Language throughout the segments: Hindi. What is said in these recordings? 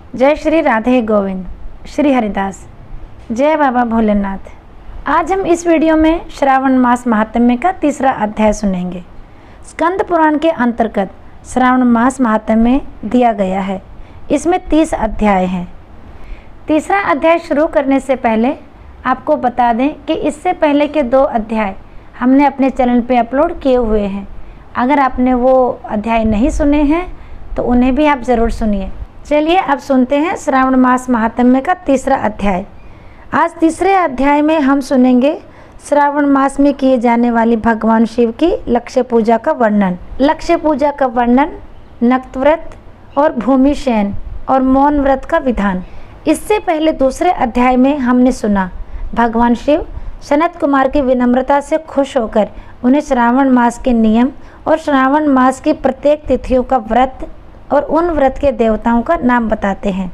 जय श्री राधे गोविंद, श्री हरिदास, जय बाबा भोलेनाथ। आज हम इस वीडियो में श्रावण मास महात्म्य का तीसरा अध्याय सुनेंगे। स्कंद पुराण के अंतर्गत श्रावण मास महात्म्य दिया गया है। इसमें 30 अध्याय हैं। तीसरा अध्याय शुरू करने से पहले आपको बता दें कि इससे पहले के 2 अध्याय हमने अपने चैनल पे अपलोड किए हुए हैं। अगर आपने वो अध्याय नहीं सुने हैं तो उन्हें भी आप ज़रूर सुनिए। चलिए अब सुनते हैं श्रावण मास महात्म्य का तीसरा अध्याय। आज तीसरे अध्याय में हम सुनेंगे श्रावण मास में किए जाने वाली भगवान शिव की लक्ष्य पूजा का वर्णन। लक्ष्य पूजा का वर्णन, नक्त व्रत और भूमि शयन और मौन व्रत का विधान। इससे पहले दूसरे अध्याय में हमने सुना भगवान शिव सनत कुमार की विनम्रता से खुश होकर उन्हें श्रावण मास के नियम और श्रावण मास की प्रत्येक तिथियों का व्रत और उन व्रत के देवताओं का नाम बताते हैं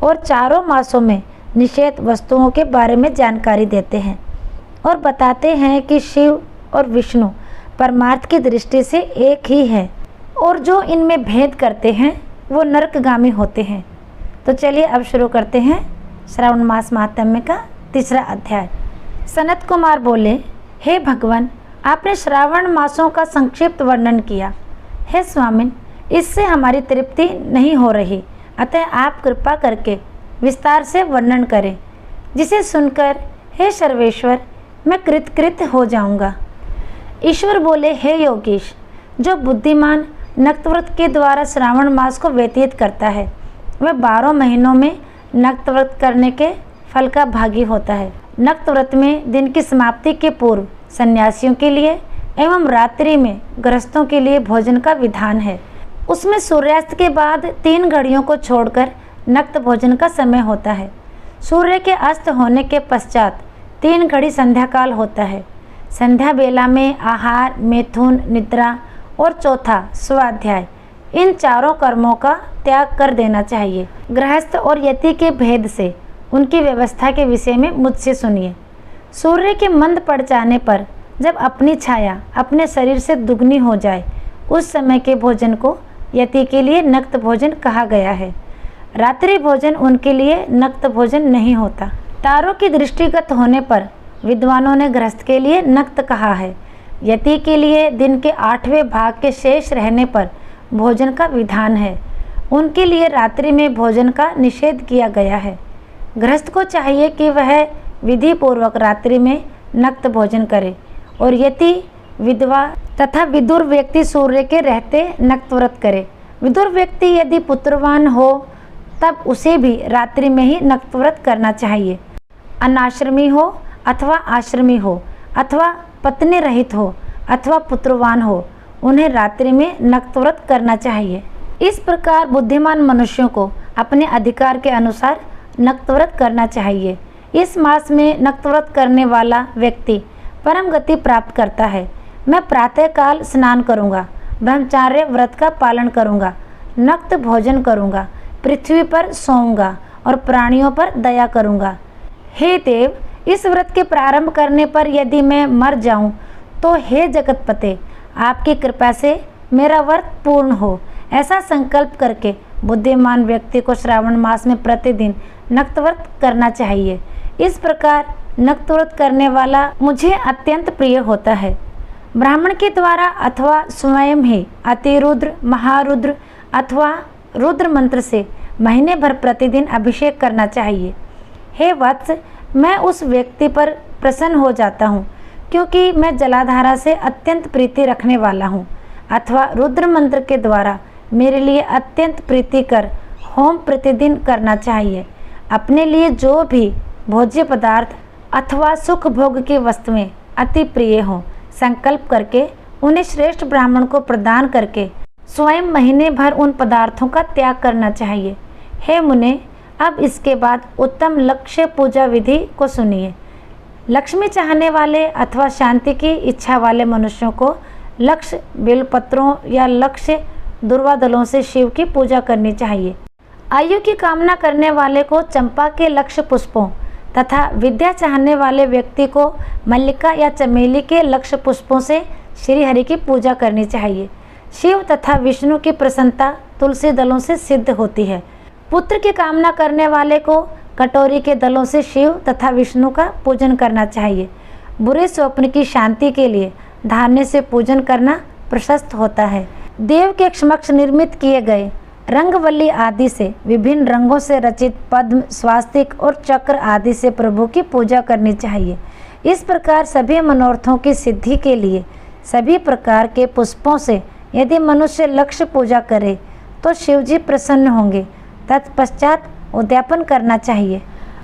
और चारों मासों में निषेध वस्तुओं के बारे में जानकारी देते हैं और बताते हैं कि शिव और विष्णु परमार्थ की दृष्टि से एक ही है और जो इनमें भेद करते हैं वो नरकगामी होते हैं। तो चलिए अब शुरू करते हैं श्रावण मास महात्म्य का तीसरा अध्याय। सनत कुमार बोले, हे भगवान, आपने श्रावण मासों का संक्षिप्त वर्णन किया। हे स्वामिन, इससे हमारी तृप्ति नहीं हो रही, अतः आप कृपा करके विस्तार से वर्णन करें, जिसे सुनकर हे सर्वेश्वर मैं कृतकृत हो जाऊंगा। ईश्वर बोले, हे योगीश, जो बुद्धिमान नक्तव्रत के द्वारा श्रावण मास को व्यतीत करता है वह 12 महीनों में नक्तव्रत करने के फल का भागी होता है। नक्तव्रत में दिन की समाप्ति के पूर्व सन्यासियों के लिए एवं रात्रि में गृहस्थों के लिए भोजन का विधान है। उसमें सूर्यास्त के बाद 3 घड़ियों को छोड़कर नक्त भोजन का समय होता है। सूर्य के अस्त होने के पश्चात 3 घड़ी संध्या काल होता है। संध्या बेला में आहार, मैथुन, निद्रा और चौथा स्वाध्याय, इन चारों कर्मों का त्याग कर देना चाहिए। गृहस्थ और यति के भेद से उनकी व्यवस्था के विषय में मुझसे सुनिए। सूर्य के मंद पड़ जाने पर जब अपनी छाया अपने शरीर से दुगनी हो जाए उस समय के भोजन को यति के लिए नक्त भोजन कहा गया है। रात्रि भोजन उनके लिए नक्त भोजन नहीं होता। तारों की दृष्टिगत होने पर विद्वानों ने गृहस्थ के लिए नक्त कहा है। यति के लिए दिन के 8वें भाग के शेष रहने पर भोजन का विधान है। उनके लिए रात्रि में भोजन का निषेध किया गया है। गृहस्थ को चाहिए कि वह विधि पूर्वक रात्रि में नक्त भोजन करे और यति, विधवा तथा विदुर व्यक्ति सूर्य के रहते नक्त व्रत करे। विदुर व्यक्ति यदि पुत्रवान हो तब उसे भी रात्रि में ही नक्त व्रत करना चाहिए। अनाश्रमी हो अथवा आश्रमी हो अथवा पत्नी रहित हो अथवा पुत्रवान हो, उन्हें रात्रि में नक्त व्रत करना चाहिए। इस प्रकार बुद्धिमान मनुष्यों को अपने अधिकार के अनुसार नक्त व्रत करना चाहिए। इस मास में नक्त व्रत करने वाला व्यक्ति परम गति प्राप्त करता है। मैं प्रातःकाल स्नान करूँगा, ब्रह्मचार्य व्रत का पालन करूँगा, नक्त भोजन करूँगा, पृथ्वी पर सोऊंगा और प्राणियों पर दया करूँगा। हे देव, इस व्रत के प्रारंभ करने पर यदि मैं मर जाऊँ तो हे जगतपते, आपकी कृपा से मेरा व्रत पूर्ण हो। ऐसा संकल्प करके बुद्धिमान व्यक्ति को श्रावण मास में प्रतिदिन नक्त व्रत करना चाहिए। इस प्रकार नक्त व्रत करने वाला मुझे अत्यंत प्रिय होता है। ब्राह्मण के द्वारा अथवा स्वयं ही अतिरुद्र, महारुद्र अथवा रुद्र मंत्र से महीने भर प्रतिदिन अभिषेक करना चाहिए। हे वत्स, मैं उस व्यक्ति पर प्रसन्न हो जाता हूँ क्योंकि मैं जलाधारा से अत्यंत प्रीति रखने वाला हूँ। अथवा रुद्र मंत्र के द्वारा मेरे लिए अत्यंत प्रीतिकर होम प्रतिदिन करना चाहिए। अपने लिए जो भी भोज्य पदार्थ अथवा सुख भोग की वस्तुएं अति प्रिय हों, संकल्प करके उन्हें श्रेष्ठ ब्राह्मण को प्रदान करके स्वयं महीने भर उन पदार्थों का त्याग करना चाहिए। हे मुने, अब इसके बाद उत्तम लक्ष्य पूजा विधि को सुनिए। लक्ष्मी चाहने वाले अथवा शांति की इच्छा वाले मनुष्यों को लक्ष्य बेलपत्रों या लक्ष्य दुर्वादलों से शिव की पूजा करनी चाहिए। आयु की कामना करने वाले को चंपा के लक्ष्य पुष्पों तथा विद्या चाहने वाले व्यक्ति को मल्लिका या चमेली के लक्ष्य पुष्पों से श्री हरि की पूजा करनी चाहिए। शिव तथा विष्णु की प्रसन्नता तुलसी दलों से सिद्ध होती है। पुत्र की कामना करने वाले को कटोरी के दलों से शिव तथा विष्णु का पूजन करना चाहिए। बुरे स्वप्न की शांति के लिए धान्य से पूजन करना प्रशस्त होता है। देव के समक्ष निर्मित किए गए रंगवल्ली आदि से विभिन्न रंगों से रचित पद्म, स्वास्तिक और चक्र आदि से प्रभु की पूजा करनी चाहिए। इस प्रकार सभी मनोरथों की सिद्धि के लिए सभी प्रकार के पुष्पों से यदि मनुष्य लक्ष्य पूजा करे तो शिवजी प्रसन्न होंगे। तत्पश्चात उद्यापन करना चाहिए,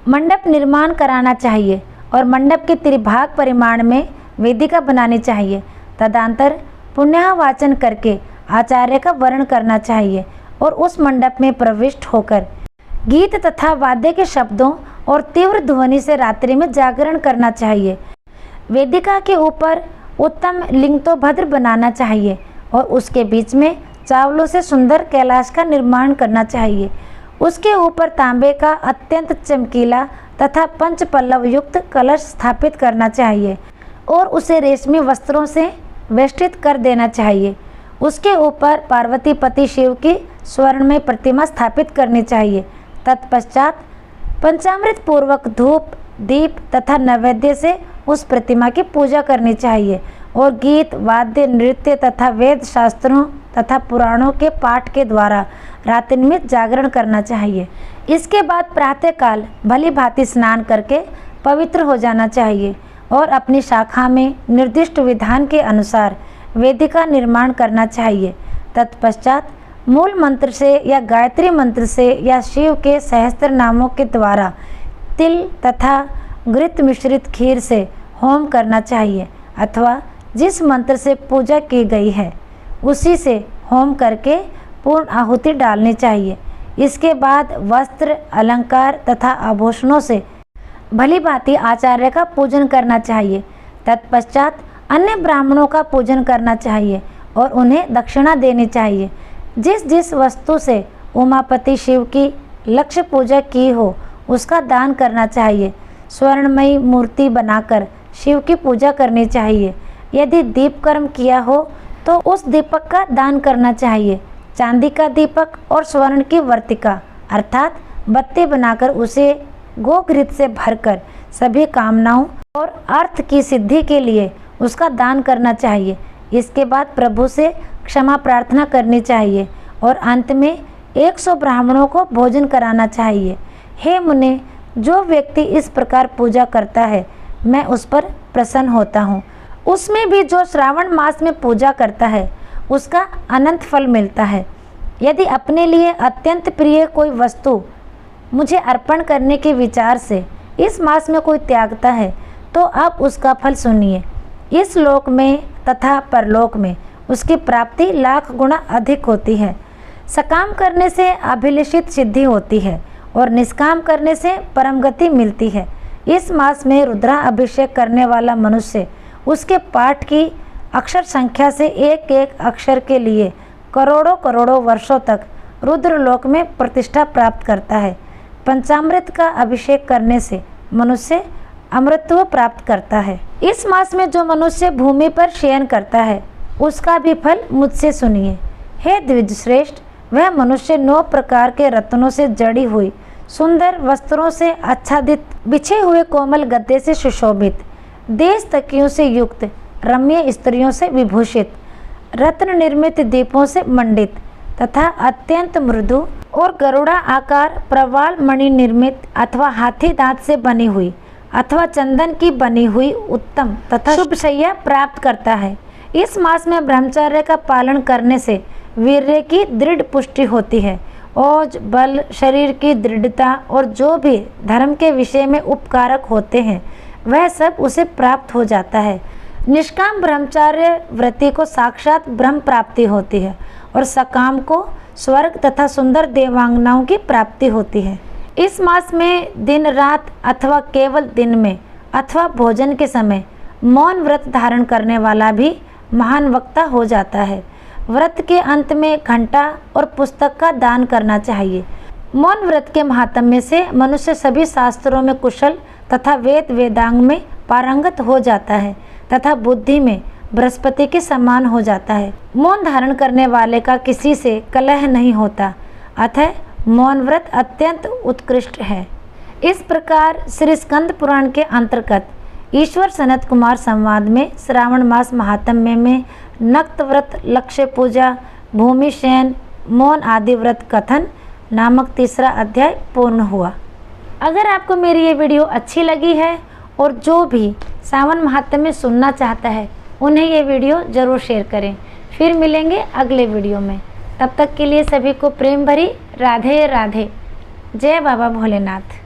मंडप निर्माण कराना चाहिए और मंडप के त्रिभाग परिमाण में वेदिका बनानी चाहिए। तदंतर पुण्याहवाचन करके आचार्य का वर्ण करना चाहिए और उस मंडप में प्रविष्ट होकर गीत तथा वाद्य के शब्दों और तीव्र ध्वनि से रात्रि में जागरण करना चाहिए। वेदिका के ऊपर उत्तम लिंगतोभद्र बनाना चाहिए और उसके बीच में चावलों से सुंदर कैलाश का निर्माण करना चाहिए। उसके ऊपर तांबे का अत्यंत चमकीला तथा पंच पल्लव युक्त कलश स्थापित करना चाहिए और उसे रेशमी वस्त्रों से वेष्टित कर देना चाहिए। उसके ऊपर पार्वती पति शिव की स्वर्णमय प्रतिमा स्थापित करनी चाहिए। तत्पश्चात पंचामृत पूर्वक धूप, दीप तथा नैवेद्य से उस प्रतिमा की पूजा करनी चाहिए और गीत, वाद्य, नृत्य तथा वेद शास्त्रों तथा पुराणों के पाठ के द्वारा रात्रि में जागरण करना चाहिए। इसके बाद प्रातःकाल भली भांति स्नान करके पवित्र हो जाना चाहिए और अपनी शाखा में निर्दिष्ट विधान के अनुसार वेदिका निर्माण करना चाहिए। तत्पश्चात मूल मंत्र से या गायत्री मंत्र से या शिव के सहस्त्र नामों के द्वारा तिल तथा घृत मिश्रित खीर से होम करना चाहिए अथवा जिस मंत्र से पूजा की गई है उसी से होम करके पूर्ण आहुति डालनी चाहिए। इसके बाद वस्त्र, अलंकार तथा आभूषणों से भली भांति आचार्य का पूजन करना चाहिए। तत्पश्चात अन्य ब्राह्मणों का पूजन करना चाहिए और उन्हें दक्षिणा देनी चाहिए। जिस जिस वस्तु से उमापति शिव की लक्ष्य पूजा की हो उसका दान करना चाहिए। स्वर्णमयी मूर्ति बनाकर शिव की पूजा करनी चाहिए। यदि दीप कर्म किया हो तो उस दीपक का दान करना चाहिए। चांदी का दीपक और स्वर्ण की वर्तिका अर्थात बत्ती बनाकर उसे गोघृत से भरकर सभी कामनाओं और अर्थ की सिद्धि के लिए उसका दान करना चाहिए। इसके बाद प्रभु से क्षमा प्रार्थना करनी चाहिए और अंत में 100 ब्राह्मणों को भोजन कराना चाहिए। हे मुने, जो व्यक्ति इस प्रकार पूजा करता है मैं उस पर प्रसन्न होता हूँ। उसमें भी जो श्रावण मास में पूजा करता है उसका अनंत फल मिलता है। यदि अपने लिए अत्यंत प्रिय कोई वस्तु मुझे अर्पण करने के विचार से इस मास में कोई त्यागता है तो अब उसका फल सुनिए। इस लोक में तथा परलोक में उसकी प्राप्ति लाख गुना अधिक होती है। सकाम करने से अभिलषित सिद्धि होती है और निष्काम करने से परम गति मिलती है। इस मास में रुद्रा अभिषेक करने वाला मनुष्य उसके पाठ की अक्षर संख्या से एक एक अक्षर के लिए करोड़ों करोड़ों वर्षों तक रुद्रलोक में प्रतिष्ठा प्राप्त करता है। पंचामृत का अभिषेक करने से मनुष्य अमृतत्व प्राप्त करता है। इस मास में जो मनुष्य भूमि पर शयन करता है उसका भी फल मुझसे सुनिए। हे द्विजश्रेष्ठ, वह मनुष्य 9 प्रकार के रत्नों से जड़ी हुई सुंदर वस्त्रों से आच्छादित, बिछे हुए कोमल गद्दे से सुशोभित, देश तकियों से युक्त, रम्य स्त्रियों से विभूषित, रत्न निर्मित दीपों से मंडित तथा अत्यंत मृदु और गरुड़ा आकार प्रवाल मणि निर्मित अथवा हाथी दांत से बनी हुई अथवा चंदन की बनी हुई उत्तम तथा शुभ शैया प्राप्त करता है। इस मास में ब्रह्मचर्य का पालन करने से वीर्य की दृढ़ पुष्टि होती है। ओज, बल, शरीर की दृढ़ता और जो भी धर्म के विषय में उपकारक होते हैं वह सब उसे प्राप्त हो जाता है। निष्काम ब्रह्मचार्य व्रति को साक्षात ब्रह्म प्राप्ति होती है और सकाम को स्वर्ग तथा सुंदर देवांगनाओं की प्राप्ति होती है। इस मास में दिन रात अथवा केवल दिन में अथवा भोजन के समय मौन व्रत धारण करने वाला भी महान वक्ता हो जाता है। व्रत के अंत में घंटा और पुस्तक का दान करना चाहिए। मौन व्रत के महात्म्य से मनुष्य सभी शास्त्रों में कुशल तथा वेद वेदांग में पारंगत हो जाता है तथा बुद्धि में बृहस्पति के समान हो जाता है। मौन धारण करने वाले का किसी से कलह नहीं होता, अतः मौन व्रत अत्यंत उत्कृष्ट है। इस प्रकार श्री स्कंद पुराण के अंतर्गत ईश्वर सनत कुमार संवाद में श्रावण मास महात्म्य में नक्त व्रत, लक्ष्य पूजा, भूमि शयन, मौन आदि व्रत कथन नामक तीसरा अध्याय पूर्ण हुआ। अगर आपको मेरी ये वीडियो अच्छी लगी है और जो भी सावन महात्म्य सुनना चाहता है उन्हें ये वीडियो ज़रूर शेयर करें। फिर मिलेंगे अगले वीडियो में। तब तक के लिए सभी को प्रेम भरी राधे राधे। जय बाबा भोलेनाथ।